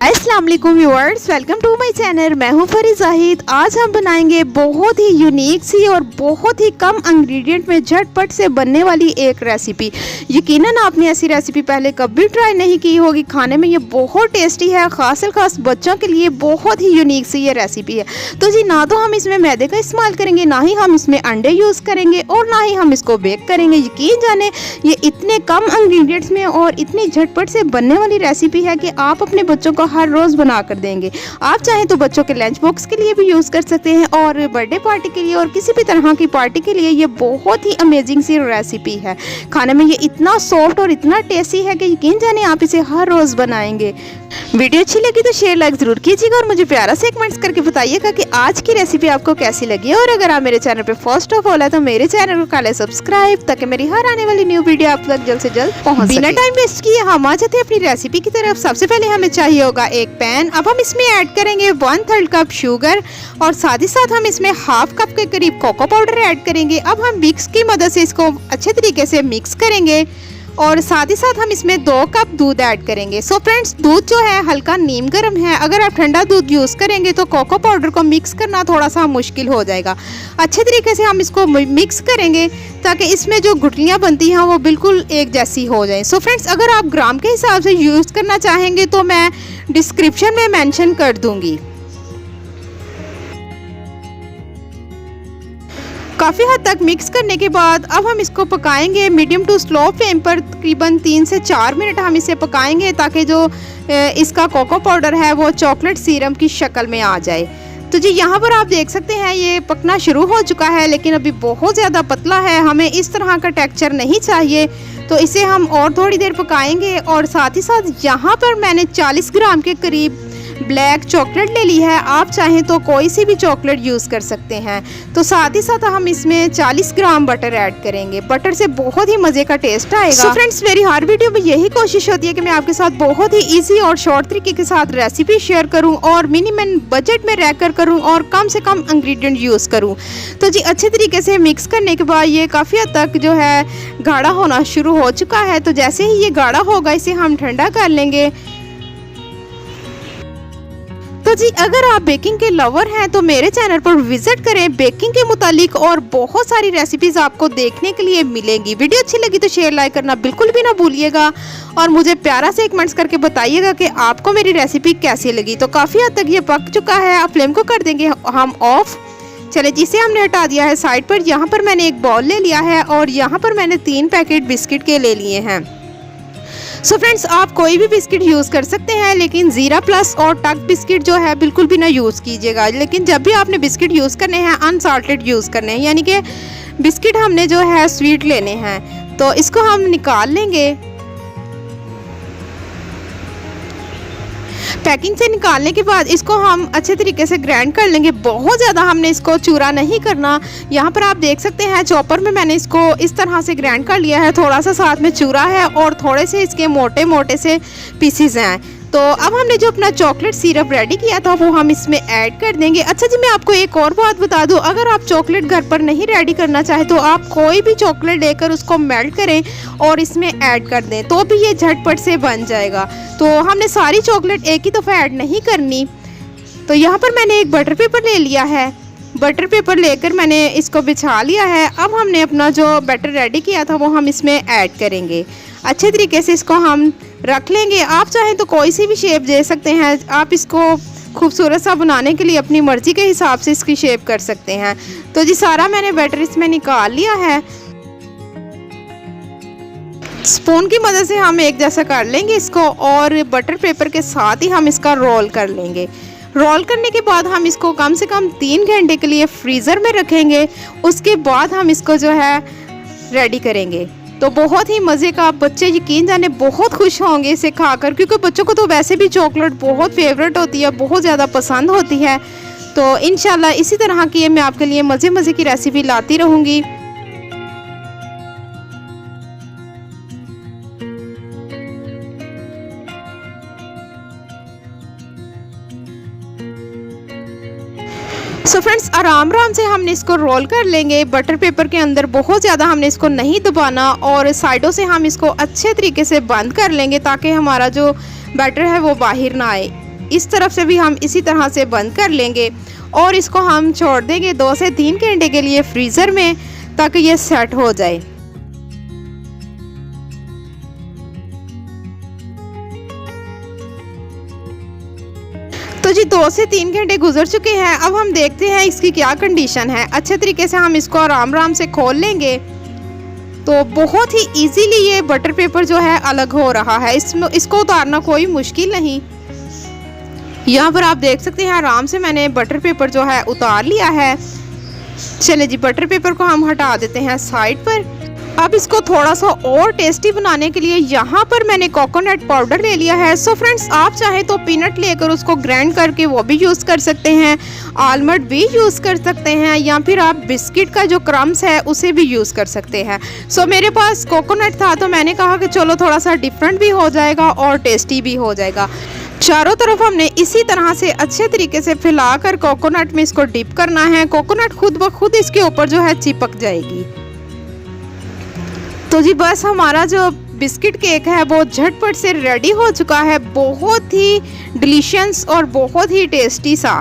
अस्सलाम वालेकुम viewers, welcome to my channel. मैं हूं फरी जाहिद। आज हम बनाएंगे बहुत ही यूनिक सी और बहुत ही कम इंग्रेडिएंट में झटपट से बनने वाली एक रेसिपी। यकीनन आपने ऐसी रेसिपी पहले कभी ट्राई नहीं की होगी। खाने में ये बहुत टेस्टी है, खास बच्चों के लिए बहुत ही यूनिक सी ये रेसिपी है। तो जी ना तो हम इसमें मैदे का इस्तेमाल करेंगे, ना ही हम इसमें अंडे यूज़ करेंगे और ना ही हम इसको बेक करेंगे। यकीन जाने ये इतने कम इंग्रेडिएंट्स में और इतनी झटपट से बनने वाली रेसिपी है कि आप अपने बच्चों को हर रोज़ बना कर देंगे। आप चाहें तो बच्चों के लंच बॉक्स के लिए भी यूज़ कर सकते हैं और बर्थडे पार्टी के लिए और किसी भी तरह की पार्टी के लिए ये बहुत ही अमेजिंग सी रेसिपी है। खाने में ये इतना सॉफ्ट और इतना टेस्टी है कि यकीन जाने आप इसे हर रोज़ बनाएंगे। वीडियो अच्छी लगी तो शेयर लाइक ज़रूर कीजिएगा और मुझे प्यारा से कमेंट्स करके बताइएगा कि आज की रेसिपी आपको कैसी लगी। और अगर आप मेरे चैनल पे फर्स्ट ऑफ ऑल है तो मेरे चैनल को कर लें सब्सक्राइब, ताकि मेरी हर आने वाली न्यू वीडियो आप तक जल्द से जल्द पहुंच सके। बिना टाइम वेस्ट किए हम आ जाते हैं अपनी रेसिपी की तरफ। सबसे पहले हमें चाहिए होगा एक पैन। अब हम इसमें ऐड करेंगे 1/3 कप शुगर और साथ ही साथ हम इसमें हाफ कप के करीब कोको पाउडर ऐड करेंगे। अब हम विक्स की मदद से इसको अच्छे तरीके से मिक्स करेंगे और साथ ही साथ हम इसमें 2 कप दूध ऐड करेंगे। सो फ्रेंड्स, दूध जो है हल्का नीम गर्म है। अगर आप ठंडा दूध यूज़ करेंगे तो कोको पाउडर को मिक्स करना थोड़ा सा मुश्किल हो जाएगा। अच्छे तरीके से हम इसको मिक्स करेंगे ताकि इसमें जो गुठलियाँ बनती हैं वो बिल्कुल एक जैसी हो जाए। सो फ्रेंड्स, अगर आप ग्राम के हिसाब से यूज़ करना चाहेंगे तो मैं डिस्क्रिप्शन में मेंशन कर दूँगी। काफ़ी हद तक मिक्स करने के बाद अब हम इसको पकाएंगे मीडियम टू स्लो फ्लेम पर। तकरीबन 3 से 4 मिनट हम इसे पकाएंगे ताकि जो इसका कोको पाउडर है वो चॉकलेट सीरम की शक्ल में आ जाए। तो जी यहाँ पर आप देख सकते हैं ये पकना शुरू हो चुका है, लेकिन अभी बहुत ज़्यादा पतला है। हमें इस तरह का टेक्सचर नहीं चाहिए, तो इसे हम और थोड़ी देर पकाएंगे। और साथ ही साथ यहाँ पर मैंने 40 ग्राम के करीब ब्लैक चॉकलेट ले ली है। आप चाहें तो कोई सी भी चॉकलेट यूज़ कर सकते हैं। तो साथ ही साथ हम इसमें 40 ग्राम बटर ऐड करेंगे। बटर से बहुत ही मज़े का टेस्ट आएगा। तो फ्रेंड्स, मेरी हर वीडियो में यही कोशिश होती है कि मैं आपके साथ बहुत ही इजी और शॉर्ट तरीके के साथ रेसिपी शेयर करूं और मिनिमम बजट में रहकर करूं और कम से कम इंग्रेडिएंट यूज़ करूं। तो जी अच्छे तरीके से मिक्स करने के बाद ये काफ़ी हद तक जो है गाढ़ा होना शुरू हो चुका है। तो जैसे ही ये गाढ़ा होगा इसे हम ठंडा कर लेंगे। तो जी अगर आप बेकिंग के लवर हैं तो मेरे चैनल पर विजिट करें। बेकिंग के मुतालिक और बहुत सारी रेसिपीज़ आपको देखने के लिए मिलेंगी। वीडियो अच्छी लगी तो शेयर लाइक करना बिल्कुल भी ना भूलिएगा और मुझे प्यारा से कमेंट्स करके बताइएगा कि आपको मेरी रेसिपी कैसी लगी। तो काफ़ी हद तक ये पक चुका है। अब फ्लेम को कर देंगे हम ऑफ। चले जिसे हमने हटा दिया है साइड पर। यहाँ पर मैंने एक बाउल ले लिया है और यहाँ पर मैंने 3 पैकेट बिस्किट के ले लिए हैं। सो फ्रेंड्स, आप कोई भी बिस्किट यूज़ कर सकते हैं, लेकिन ज़ीरा प्लस और टक बिस्किट जो है बिल्कुल भी ना यूज़ कीजिएगा। लेकिन जब भी आपने बिस्किट यूज़ करने हैं अनसाल्टेड यूज़ करने हैं, यानी कि बिस्किट हमने जो है स्वीट लेने हैं। तो इसको हम निकाल लेंगे। पैकिंग से निकालने के बाद इसको हम अच्छे तरीके से ग्राइंड कर लेंगे। बहुत ज़्यादा हमने इसको चूरा नहीं करना। यहाँ पर आप देख सकते हैं चॉपर में मैंने इसको इस तरह से ग्राइंड कर लिया है। थोड़ा सा साथ में चूरा है और थोड़े से इसके मोटे मोटे से पीसीज हैं। तो अब हमने जो अपना चॉकलेट सिरप रेडी किया था वो हम इसमें ऐड कर देंगे। अच्छा जी, मैं आपको एक और बात बता दूं, अगर आप चॉकलेट घर पर नहीं रेडी करना चाहे तो आप कोई भी चॉकलेट लेकर उसको मेल्ट करें और इसमें ऐड कर दें, तो भी ये झटपट से बन जाएगा। तो हमने सारी चॉकलेट एक ही दफ़ा ऐड नहीं करनी। तो यहाँ पर मैंने एक बटर पेपर ले लिया है। बटर पेपर लेकर मैंने इसको बिछा लिया है। अब हमने अपना जो बैटर रेडी किया था वो हम इसमें ऐड करेंगे। अच्छे तरीके से इसको हम रख लेंगे। आप चाहें तो कोई सी भी शेप दे सकते हैं। आप इसको खूबसूरत सा बनाने के लिए अपनी मर्ज़ी के हिसाब से इसकी शेप कर सकते हैं। तो जी सारा मैंने बैटर इसमें निकाल लिया है। स्पून की मदद से हम एक जैसा कर लेंगे इसको और बटर पेपर के साथ ही हम इसका रोल कर लेंगे। रोल करने के बाद हम इसको कम से कम 3 घंटे के लिए फ्रीज़र में रखेंगे। उसके बाद हम इसको जो है रेडी करेंगे। तो बहुत ही मज़े का, बच्चे यकीन जाने बहुत खुश होंगे इसे खाकर, क्योंकि बच्चों को तो वैसे भी चॉकलेट बहुत फेवरेट होती है, बहुत ज़्यादा पसंद होती है। तो इंशाल्लाह इसी तरह की मैं आपके लिए मज़े की रेसिपी लाती रहूँगी। सो फ्रेंड्स, आराम से हमने इसको रोल कर लेंगे बटर पेपर के अंदर। बहुत ज़्यादा हमने इसको नहीं दबाना और साइडों से हम इसको अच्छे तरीके से बंद कर लेंगे ताकि हमारा जो बैटर है वो बाहर ना आए। इस तरफ से भी हम इसी तरह से बंद कर लेंगे और इसको हम छोड़ देंगे 2 से 3 घंटे के लिए फ्रीज़र में, ताकि ये सेट हो जाए। तो जी 2 से 3 घंटे गुजर चुके हैं। अब हम देखते हैं इसकी क्या कंडीशन है। अच्छे तरीके से हम इसको आराम से खोल लेंगे तो बहुत ही इजीली ये बटर पेपर जो है अलग हो रहा है। इसको उतारना कोई मुश्किल नहीं। यहाँ पर आप देख सकते हैं आराम से मैंने बटर पेपर जो है उतार लिया है। चले जी बटर पेपर को हम हटा देते हैं साइड पर। अब इसको थोड़ा सा और टेस्टी बनाने के लिए यहाँ पर मैंने कोकोनट पाउडर ले लिया है। सो फ्रेंड्स, आप चाहे तो पीनट लेकर उसको ग्राइंड करके वो भी यूज़ कर सकते हैं, आलमंड भी यूज़ कर सकते हैं, या फिर आप बिस्किट का जो क्रम्स है उसे भी यूज़ कर सकते हैं। सो मेरे पास कोकोनट था तो मैंने कहा कि चलो थोड़ा सा डिफरेंट भी हो जाएगा और टेस्टी भी हो जाएगा। चारों तरफ हमने इसी तरह से अच्छे तरीके से फैलाकर कोकोनट में इसको डिप करना है। कोकोनट खुद ब खुद इसके ऊपर जो है चिपक जाएगी। तो जी बस हमारा जो बिस्किट केक है वो झटपट से रेडी हो चुका है, बहुत ही डिलीशियस और बहुत ही टेस्टी सा।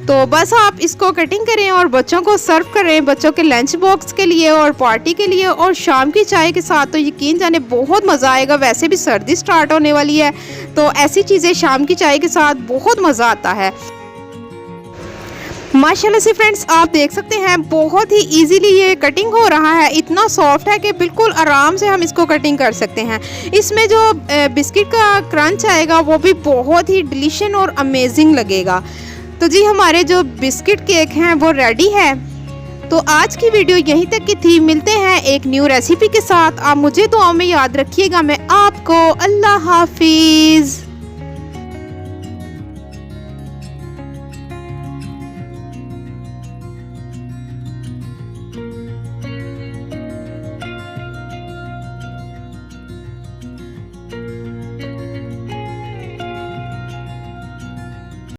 तो बस आप इसको कटिंग करें और बच्चों को सर्व करें, बच्चों के लंच बॉक्स के लिए और पार्टी के लिए और शाम की चाय के साथ। तो यकीन जाने बहुत मज़ा आएगा। वैसे भी सर्दी स्टार्ट होने वाली है तो ऐसी चीज़ें शाम की चाय के साथ बहुत मज़ा आता है। माशाल्लाह से फ्रेंड्स, आप देख सकते हैं बहुत ही इजीली ये कटिंग हो रहा है। इतना सॉफ्ट है कि बिल्कुल आराम से हम इसको कटिंग कर सकते हैं। इसमें जो बिस्किट का क्रंच आएगा वो भी बहुत ही डिलीशियस और अमेजिंग लगेगा। तो जी हमारे जो बिस्किट केक हैं वो रेडी है। तो आज की वीडियो यहीं तक की थी। मिलते हैं एक न्यू रेसिपी के साथ। आप मुझे दुआ में याद रखिएगा। मैं आपको अल्लाह हाफिज़।